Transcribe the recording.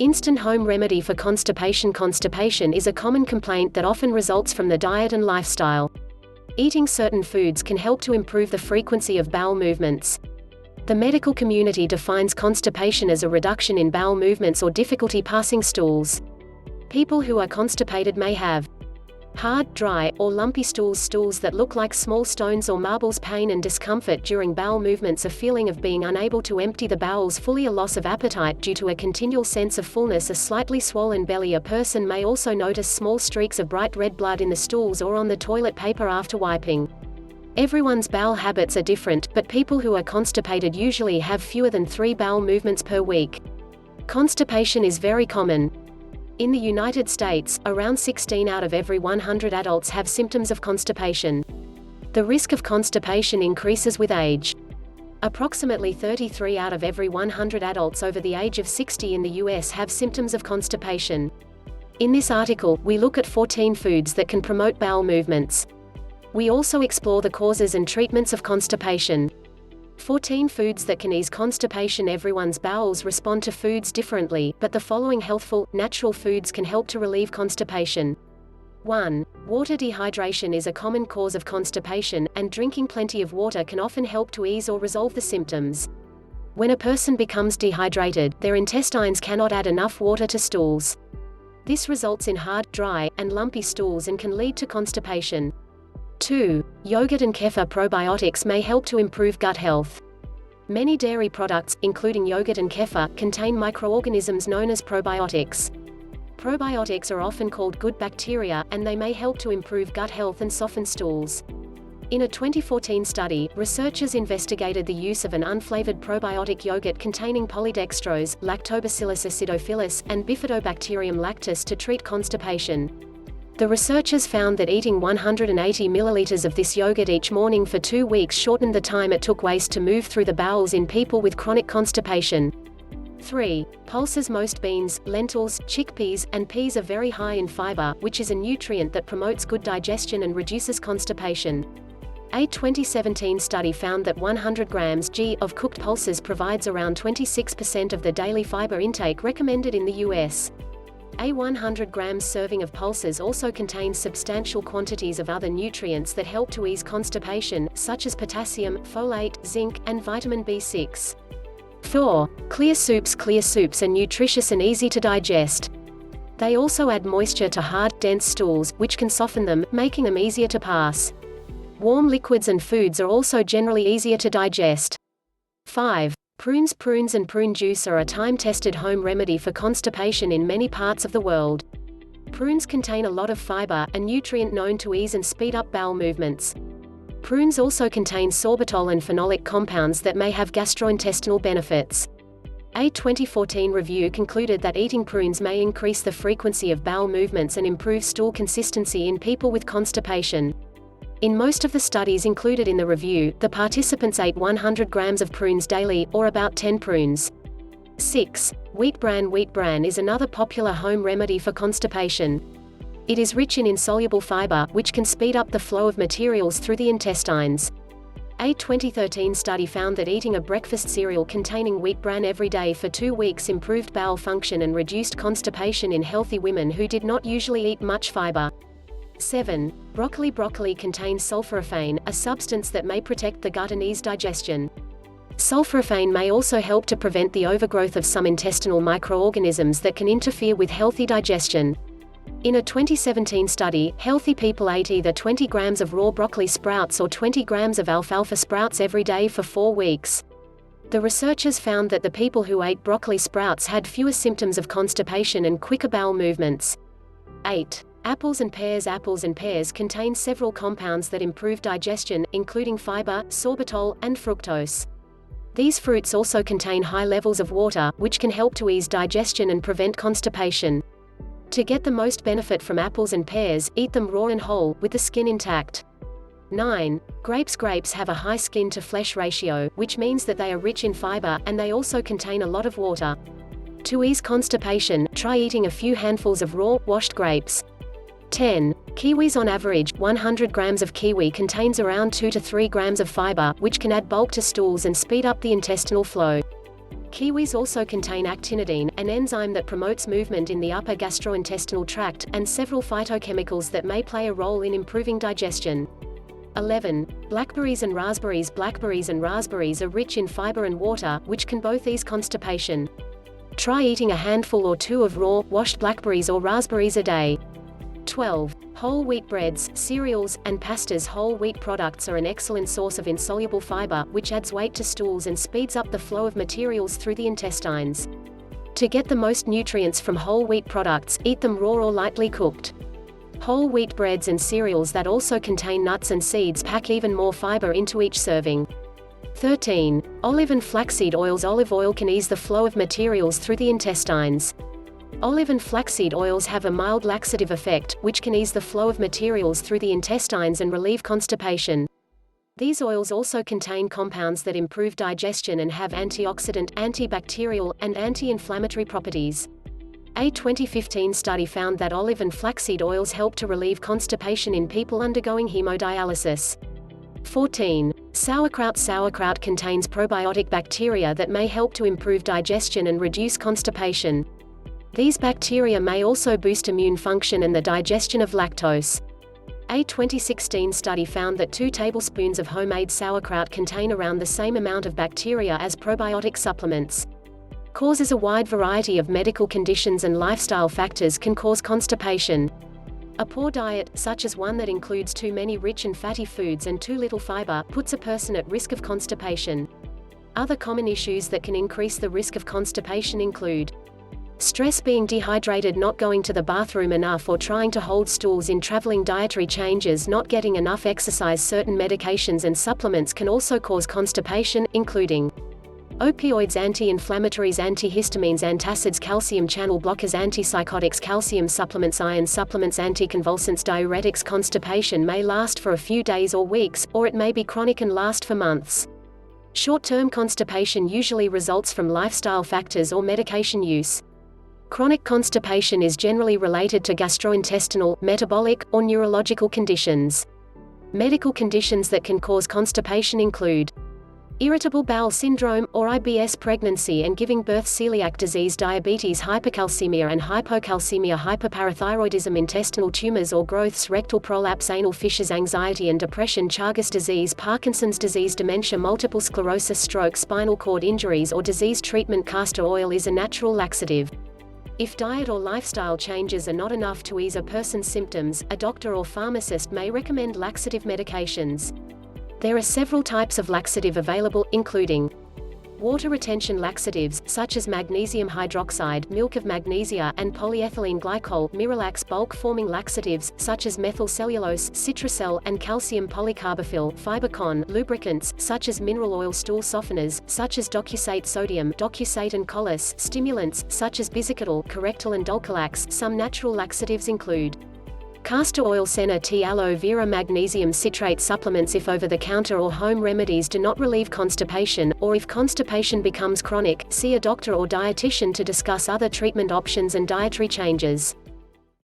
Instant home remedy for constipation. Constipation is a common complaint that often results from the diet and lifestyle. Eating certain foods can help to improve the frequency of bowel movements. The medical community defines constipation as a reduction in bowel movements or difficulty passing stools. People who are constipated may have hard, dry, or lumpy stools, stools that look like small stones or marbles, pain and discomfort during bowel movements, a feeling of being unable to empty the bowels fully, a loss of appetite due to a continual sense of fullness, a slightly swollen belly. A person may also notice small streaks of bright red blood in the stools or on the toilet paper after wiping. Everyone's bowel habits are different, but people who are constipated usually have fewer than 3 bowel movements per week. Constipation is very common. In the United States, around 16 out of every 100 adults have symptoms of constipation. The risk of constipation increases with age. Approximately 33 out of every 100 adults over the age of 60 in the US have symptoms of constipation. In this article, we look at 14 foods that can promote bowel movements. We also explore the causes and treatments of constipation. 14 foods that can ease constipation. Everyone's bowels respond to foods differently, but the following healthful, natural foods can help to relieve constipation. 1. Water. Dehydration is a common cause of constipation, and drinking plenty of water can often help to ease or resolve the symptoms. When a person becomes dehydrated, their intestines cannot add enough water to stools. This results in hard, dry, and lumpy stools and can lead to constipation. 2. Yogurt and kefir. Probiotics may help to improve gut health. Many dairy products, including yogurt and kefir, contain microorganisms known as probiotics. Probiotics are often called good bacteria, and they may help to improve gut health and soften stools. In a 2014 study, researchers investigated the use of an unflavored probiotic yogurt containing polydextrose, lactobacillus acidophilus, and bifidobacterium lactis to treat constipation. The researchers found that eating 180 milliliters of this yogurt each morning for 2 weeks shortened the time it took waste to move through the bowels in people with chronic constipation. 3. Pulses. Most beans, lentils, chickpeas, and peas are very high in fiber, which is a nutrient that promotes good digestion and reduces constipation. A 2017 study found that 100 grams of cooked pulses provides around 26% of the daily fiber intake recommended in the US. A 100 grams serving of pulses also contains substantial quantities of other nutrients that help to ease constipation, such as potassium, folate, zinc, and vitamin B6. 4. Clear soups. Clear soups are nutritious and easy to digest. They also add moisture to hard, dense stools, which can soften them, making them easier to pass. Warm liquids and foods are also generally easier to digest. 5. Prunes. Prunes and prune juice are a time-tested home remedy for constipation in many parts of the world. Prunes contain a lot of fiber, a nutrient known to ease and speed up bowel movements. Prunes also contain sorbitol and phenolic compounds that may have gastrointestinal benefits. A 2014 review concluded that eating prunes may increase the frequency of bowel movements and improve stool consistency in people with constipation. In most of the studies included in the review, the participants ate 100 grams of prunes daily, or about 10 prunes. 6. Wheat bran. Wheat bran is another popular home remedy for constipation. It is rich in insoluble fiber, which can speed up the flow of materials through the intestines. A 2013 study found that eating a breakfast cereal containing wheat bran every day for 2 weeks improved bowel function and reduced constipation in healthy women who did not usually eat much fiber. 7. Broccoli. Broccoli contains sulforaphane, a substance that may protect the gut and ease digestion. Sulforaphane may also help to prevent the overgrowth of some intestinal microorganisms that can interfere with healthy digestion. In a 2017 study, healthy people ate either 20 grams of raw broccoli sprouts or 20 grams of alfalfa sprouts every day for 4 weeks. The researchers found that the people who ate broccoli sprouts had fewer symptoms of constipation and quicker bowel movements. 8. Apples and pears. Apples and pears contain several compounds that improve digestion, including fiber, sorbitol, and fructose. These fruits also contain high levels of water, which can help to ease digestion and prevent constipation. To get the most benefit from apples and pears, eat them raw and whole, with the skin intact. 9. Grapes. Grapes have a high skin-to-flesh ratio, which means that they are rich in fiber, and they also contain a lot of water. To ease constipation, try eating a few handfuls of raw, washed grapes. 10. Kiwis. On average, 100 grams of kiwi contains around 2 to 3 grams of fiber, which can add bulk to stools and speed up the intestinal flow. Kiwis also contain actinidine, an enzyme that promotes movement in the upper gastrointestinal tract, and several phytochemicals that may play a role in improving digestion. 11. Blackberries and raspberries. Blackberries and raspberries are rich in fiber and water, which can both ease constipation. Try eating a handful or two of raw, washed blackberries or raspberries a day. 12. Whole wheat breads, cereals, and pastas. Whole wheat products are an excellent source of insoluble fiber, which adds weight to stools and speeds up the flow of materials through the intestines. To get the most nutrients from whole wheat products, eat them raw or lightly cooked. Whole wheat breads and cereals that also contain nuts and seeds pack even more fiber into each serving. 13. Olive and flaxseed oils. Olive oil can ease the flow of materials through the intestines. Olive and flaxseed oils have a mild laxative effect, which can ease the flow of materials through the intestines and relieve constipation. These oils also contain compounds that improve digestion and have antioxidant, antibacterial, and anti-inflammatory properties. A 2015 study found that olive and flaxseed oils help to relieve constipation in people undergoing hemodialysis. 14. Sauerkraut. Sauerkraut contains probiotic bacteria that may help to improve digestion and reduce constipation. These bacteria may also boost immune function and the digestion of lactose. A 2016 study found that 2 tablespoons of homemade sauerkraut contain around the same amount of bacteria as probiotic supplements. Causes. A wide variety of medical conditions and lifestyle factors can cause constipation. A poor diet, such as one that includes too many rich and fatty foods and too little fiber, puts a person at risk of constipation. Other common issues that can increase the risk of constipation include stress, being dehydrated, not going to the bathroom enough or trying to hold stools in traveling, dietary changes, not getting enough exercise. Certain medications and supplements can also cause constipation, including opioids, anti-inflammatories, antihistamines, antacids, calcium channel blockers, antipsychotics, calcium supplements, iron supplements, anticonvulsants, diuretics. Constipation may last for a few days or weeks, or it may be chronic and last for months. Short-term constipation usually results from lifestyle factors or medication use. Chronic constipation is generally related to gastrointestinal, metabolic, or neurological conditions. Medical conditions that can cause constipation include irritable bowel syndrome, or IBS, pregnancy and giving birth, celiac disease, diabetes, hypercalcemia and hypocalcemia, hyperparathyroidism, intestinal tumors or growths, rectal prolapse, anal fissures, anxiety and depression, Chagas disease, Parkinson's disease, dementia, multiple sclerosis, stroke, spinal cord injuries or disease. Treatment. Castor oil is a natural laxative. If diet or lifestyle changes are not enough to ease a person's symptoms, a doctor or pharmacist may recommend laxative medications. There are several types of laxative available, including water retention laxatives, such as magnesium hydroxide, milk of magnesia, and polyethylene glycol, Miralax. Bulk-forming laxatives, such as methylcellulose, Citracel, and calcium polycarbophil, Fibercon. Lubricants, such as mineral oil. Stool softeners, such as docusate sodium, docusate and Collis. Stimulants, such as bisacetyl, Correctal and Dulcolax. Some natural laxatives include castor oil, senna tea, aloe vera, magnesium citrate. Supplements. If over-the-counter or home remedies do not relieve constipation, or if constipation becomes chronic, see a doctor or dietitian to discuss other treatment options and dietary changes.